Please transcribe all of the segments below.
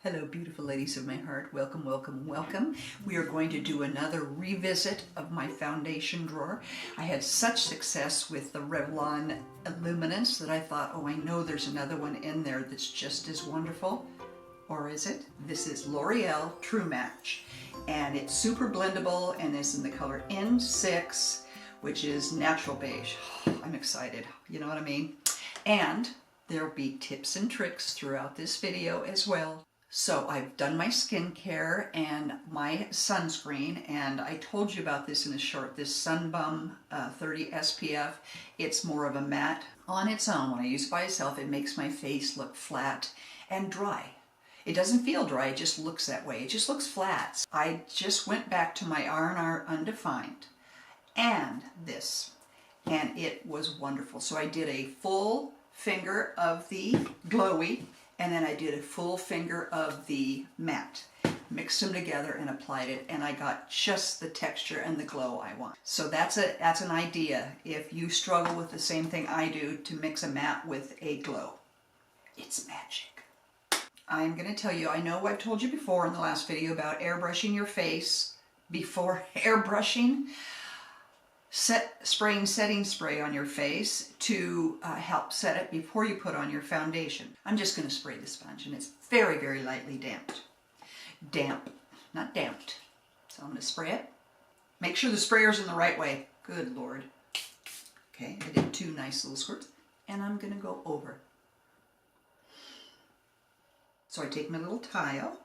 Hello, beautiful ladies of my heart. Welcome, welcome, welcome. We are going to do another revisit of my foundation drawer. I had such success with the Revlon Luminance that I thought, oh, I know there's another one in there that's just as wonderful. Or is it? This is L'Oreal True Match. And it's super blendable and is in the color N6, which is natural beige. I'm excited. You know what I mean? And there'll be tips and tricks throughout this video as well. So I've done my skincare and my sunscreen, and I told you about this in a short, this Sunbum 30 SPF. It's more of a matte on its own. When I use it by itself, it makes my face look flat and dry. It doesn't feel dry, it just looks that way. It just looks flat. I just went back to my R&R Undefined and this, and it was wonderful. So I did a full finger of the glowy, and then I did a full finger of the matte, mixed them together and applied it, and I got just the texture and the glow I want. So that's an idea if you struggle with the same thing I do to mix a matte with a glow. It's magic. I'm going to tell you, I know I've told you before in the last video about airbrushing your face before airbrushing. Spraying setting spray on your face to help set it before you put on your foundation. I'm just going to spray the sponge, and it's very, very lightly damped. Damp, not damped. So I'm going to spray it. Make sure the sprayer's in the right way. Good Lord. Okay, I did two nice little squirts, and I'm going to go over. So I take my little tile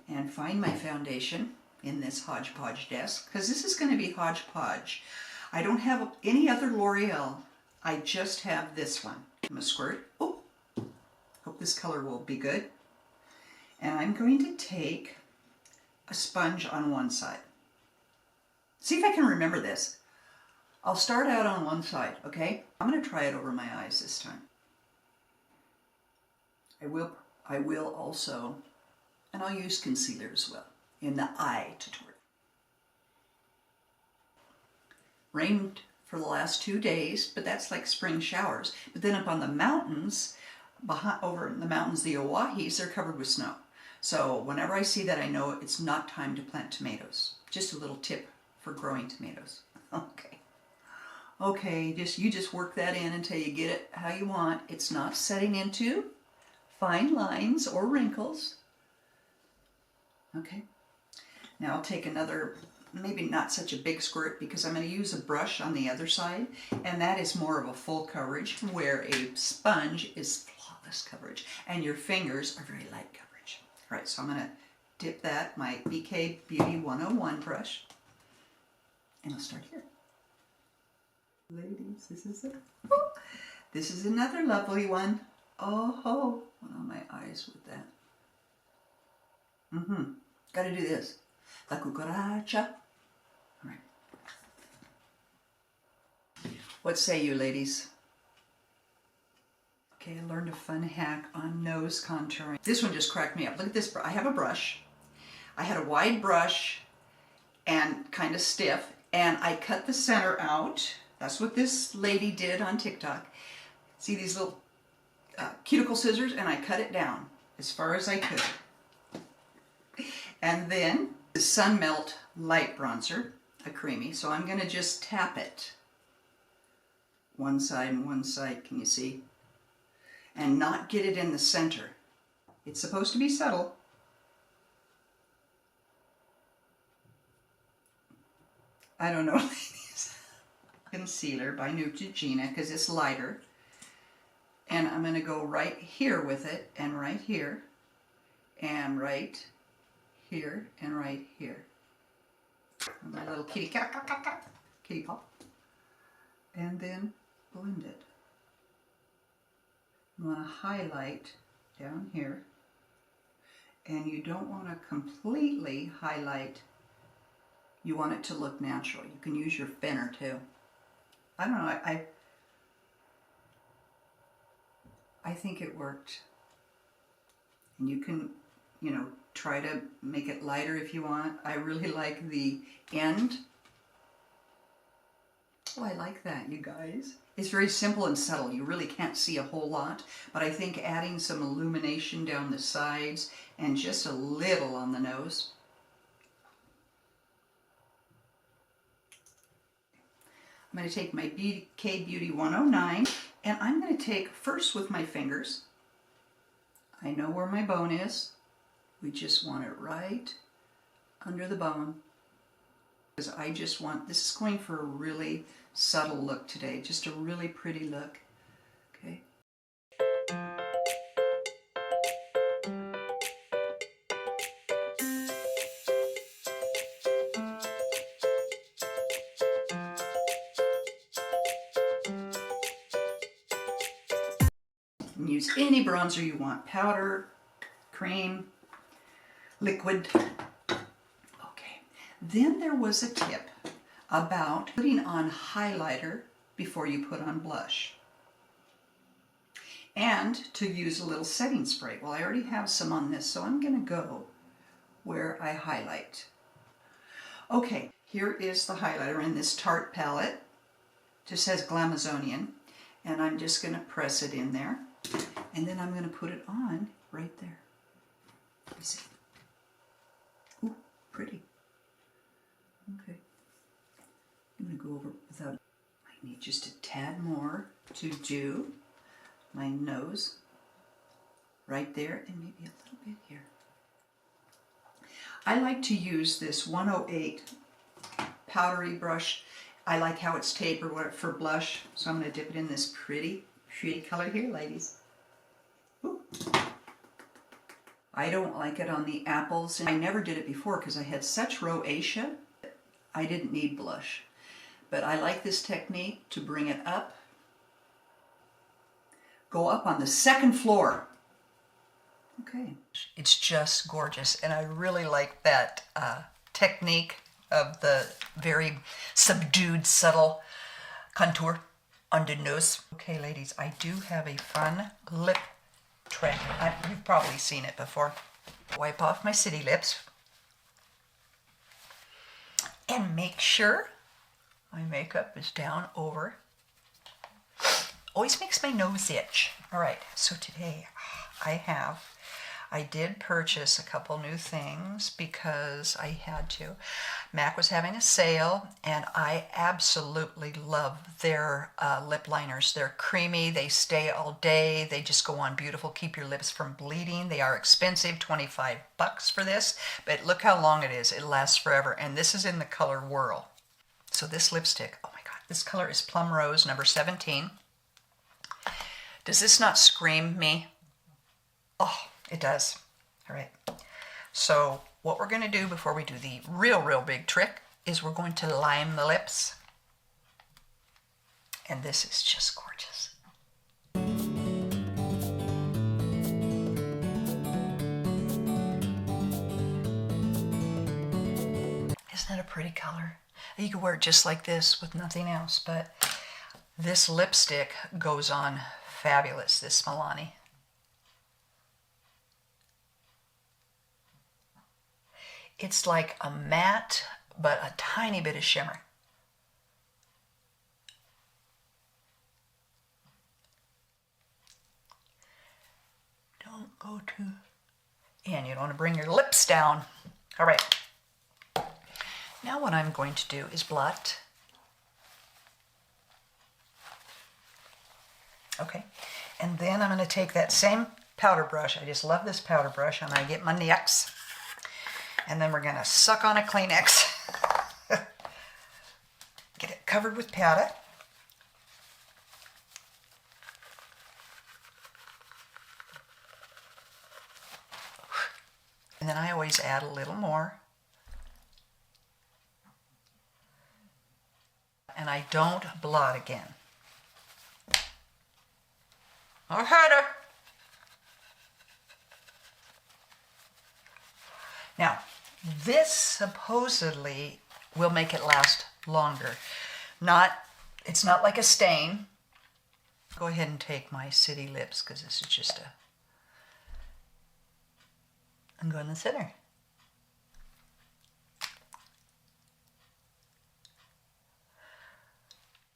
and find my foundation in this hodgepodge desk, because this is going to be hodgepodge. I don't have any other L'Oreal. I just have this one. I'm going to squirt. Oh, hope this color will be good. And I'm going to take a sponge on one side. See if I can remember this. I'll start out on one side, okay? I'm going to try it over my eyes this time. I will also, and I'll use concealer as well in the eye tutorial. Rained for the last 2 days, but that's like spring showers. But then up on the mountains, over in the mountains, the Oahu's, they're covered with snow. So whenever I see that, I know it's not time to plant tomatoes. Just a little tip for growing tomatoes. Okay. Okay, you just work that in until you get it how you want. It's not setting into fine lines or wrinkles. Okay. Now I'll take another, maybe not such a big squirt, because I'm going to use a brush on the other side, and that is more of a full coverage, where a sponge is flawless coverage, and your fingers are very light coverage. All right, so I'm going to dip that, my BK Beauty 101 brush, and I'll start here. Ladies, this is it. Oh, this is another lovely one. Oh, went on my eyes with that. Gotta do this. La cucaracha. All right. What say you, ladies? Okay, I learned a fun hack on nose contouring. This one just cracked me up. Look at this. I have a brush. I had a wide brush and kind of stiff, and I cut the center out. That's what this lady did on TikTok. See these little cuticle scissors, and I cut it down as far as I could. And then the Sun Melt Light Bronzer, a creamy, so I'm going to just tap it. One side and one side, can you see? And not get it in the center. It's supposed to be subtle. I don't know, ladies. Concealer by Neutrogna, because it's lighter. And I'm going to go right here with it, and right here, and right here, and right here. And my little kitty paw. And then blend it. You want to highlight down here. And you don't want to completely highlight. You want it to look natural. You can use your thinner too. I don't know, I think it worked. And you can, try to make it lighter if you want. I really like the end. Oh, I like that, you guys. It's very simple and subtle. You really can't see a whole lot, but I think adding some illumination down the sides and just a little on the nose. I'm going to take my BK Beauty 109, and I'm going to take first with my fingers. I know where my bone is. We just want it right under the bone. Because I just want, this is going for a really subtle look today, just a really pretty look. Okay. And use any bronzer you want, powder, cream, liquid. Okay, then there was a tip about putting on highlighter before you put on blush. And to use a little setting spray. Well, I already have some on this, so I'm going to go where I highlight. Okay, here is the highlighter in this Tarte palette. It just says Glamazonian, and I'm just going to press it in there. And then I'm going to put it on right there. Let me see. Ooh, pretty. Okay. I'm going to go over without, I need just a tad more to do my nose right there and maybe a little bit here. I like to use this 108 powdery brush. I like how it's tapered for blush, so I'm going to dip it in this pretty color here, ladies. Ooh. I don't like it on the apples. I never did it before because I had such rosacea. I didn't need blush. But I like this technique to bring it up. Go up on the second floor. Okay. It's just gorgeous, and I really like that technique of the very subdued, subtle contour under nose. Okay, ladies, I do have a fun lip trick. You've probably seen it before. Wipe off my city lips and make sure my makeup is down over. Always makes my nose itch. All right, so today I did purchase a couple new things because I had to. MAC was having a sale, and I absolutely love their lip liners. They're creamy, they stay all day, they just go on beautiful, keep your lips from bleeding. They are expensive, $25 for this, but look how long it is. It lasts forever, and this is in the color Whirl. So this lipstick, oh my God, this color is Plumrose number 17. Does this not scream me? Oh, it does. All right. So what we're going to do before we do the real big trick is we're going to line the lips. And this is just gorgeous. Isn't that a pretty color? You could wear it just like this with nothing else, but this lipstick goes on fabulous, this Milani. It's like a matte, but a tiny bit of shimmer. Don't go too... And you don't want to bring your lips down. All right. Now what I'm going to do is blot. Okay. And then I'm going to take that same powder brush. I just love this powder brush. And I get my NYX. And then we're going to suck on a Kleenex. Get it covered with powder. And then I always add a little more. And I don't blot again. I had her. Now, this supposedly will make it last longer. It's not like a stain. Go ahead and take my city lips because this is just I'm going in the center.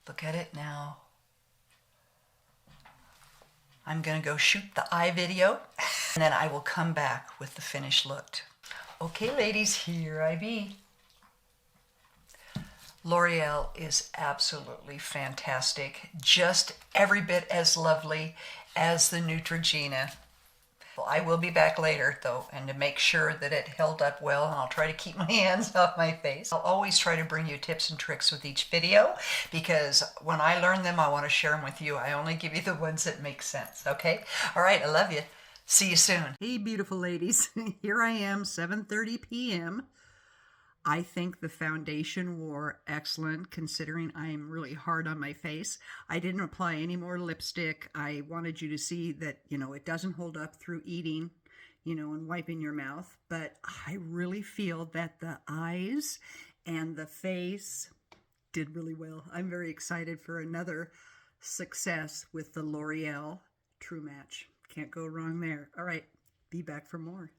Look at it now. I'm gonna go shoot the eye video and then I will come back with the finished look. Okay, ladies, here I be. L'Oreal is absolutely fantastic, just every bit as lovely as the Neutrogena. Well, I will be back later though, and to make sure that it held up well, and I'll try to keep my hands off my face. I'll always try to bring you tips and tricks with each video, because when I learn them, I want to share them with you. I only give you the ones that make sense, okay? All right, I love you. See you soon. Hey, beautiful ladies. Here I am, 7:30 p.m. I think the foundation wore excellent, considering I'm really hard on my face. I didn't apply any more lipstick. I wanted you to see that, it doesn't hold up through eating, and wiping your mouth. But I really feel that the eyes and the face did really well. I'm very excited for another success with the L'Oreal True Match. Can't go wrong there. All right, be back for more.